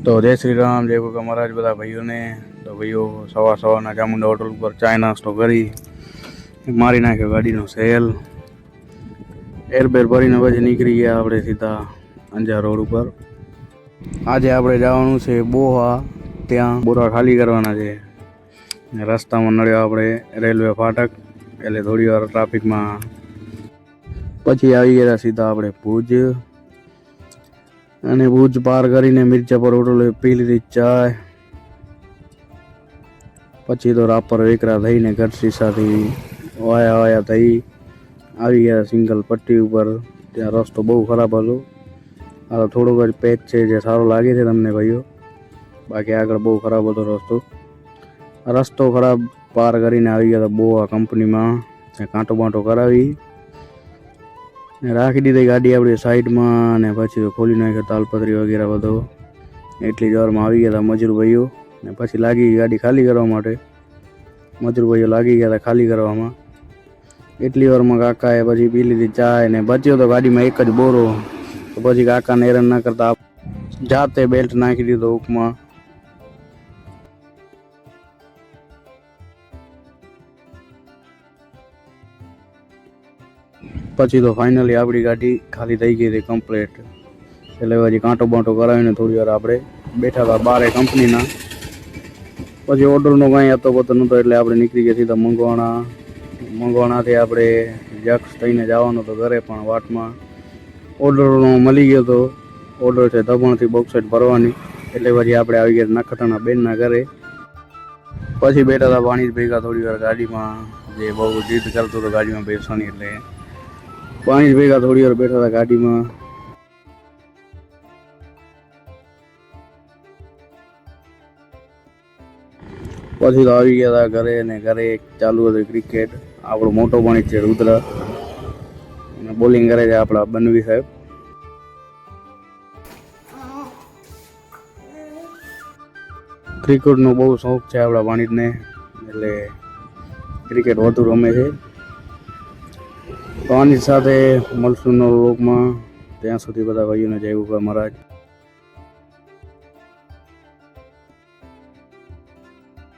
तो जय श्री राम, जय गोगा महाराज बधा भाईओ ने। तो भाईओ सवा सवाना चामुंडा होटल पर चाय नास्तो करी मारी नाख्यो गाडीनो सेल एरबेर भरीने પછી નીકળી ગયા આપણે સીધા અંજાર રોડ ઉપર। આજે આપણે જવાનું છે બોહા, ત્યાં બોરા ખાલી કરવાના છે। રસ્તામાં નડ્યો આપણે રેલવે ફાટક, એટલે થોડી વાર ટ્રાફિકમાં પછી આવી ગયા સીધા આપણે ભુજ। અને ભુજ પાર કરીને મિર્જાપર હોટલે પી લીધી ચાય। પછી તો રાપર વેકરા થઈને ગઢસીસાથી વાયા થઈ આવી ગયા સિંગલ પટ્ટી ઉપર। ત્યાં રસ્તો બહુ ખરાબ હતો। આ થોડોક જ પેચ છે જે સારો લાગે છે તમને ભાઈઓ, બાકી આગળ બહુ ખરાબ હતો રસ્તો। રસ્તો ખરાબ પાર કરીને આવી ગયા હતા બોહા કંપનીમાં। ત્યાં કાંટો બાંટો કરાવી રાખી દીધી ગાડી આપણી સાઈડમાં, અને પછી ખોલી નાખ્યો તાલપત્રી વગેરે બધો। એટલી જ વારમાં આવી ગયા હતા મજૂર ભાઈઓ, ને પછી લાગી ગઈ ગાડી ખાલી કરવા માટે। મજૂર ભાઈઓ લાગી ગયા હતા ખાલી કરવામાં। એટલી વારમાં કાકાએ પછી પી લીધી ચાય, ને બચ્યો તો ગાડીમાં એક જ બોરો। તો પછી કાકાને હેરાન ના કરતા જાતે બેલ્ટ નાખી દીધો હુકમાં। પછી તો ફાઇનલી આપણી ગાડી ખાલી થઈ ગઈ હતી કમ્પ્લીટ। એટલે પછી કાંટો બાંટો કરાવીને થોડી વાર આપણે બેઠા હતા બારે કંપનીના। પછી ઓર્ડરનો કાંઈ હતો પતો નહોતો, એટલે આપણે નીકળી ગયા સીધા મંગવાણા। મંગવાણાથી આપણે જક્ષ થઈને જવાનું તો ઘરે, પણ વાટમાં ઓર્ડરનો મળી ગયો હતો। ઓર્ડર છે દમણથી બોક્સેટ ભરવાની, એટલે પછી આપણે આવી ગયા નખત્રાણા બેનના ઘરે। પછી બેઠા હતા પાણી ભેગા થોડી વાર ગાડીમાં, જે બહુ જીદ કરતો હતો ગાડીમાં બેસવાની, એટલે પાણી ભેગા થોડી વાર બેઠા હતા ગાડીમાં। પછી તો આવી ગયા હતા ઘરે, ને ઘરે ચાલુ હતી ક્રિકેટ। આપણો મોટો પણ છે રુદ્ર, અને બોલિંગ કરે છે આપણા બનવી સાહેબ। ક્રિકેટનો બહુ શોખ છે આપણા વાણિજને, એટલે ક્રિકેટ વધુ રમે છે। તો આની સાથે મળશું નવા વ્લોગમાં। ત્યાં સુધી બધા ભાઈઓને જય ગોગા મહારાજ।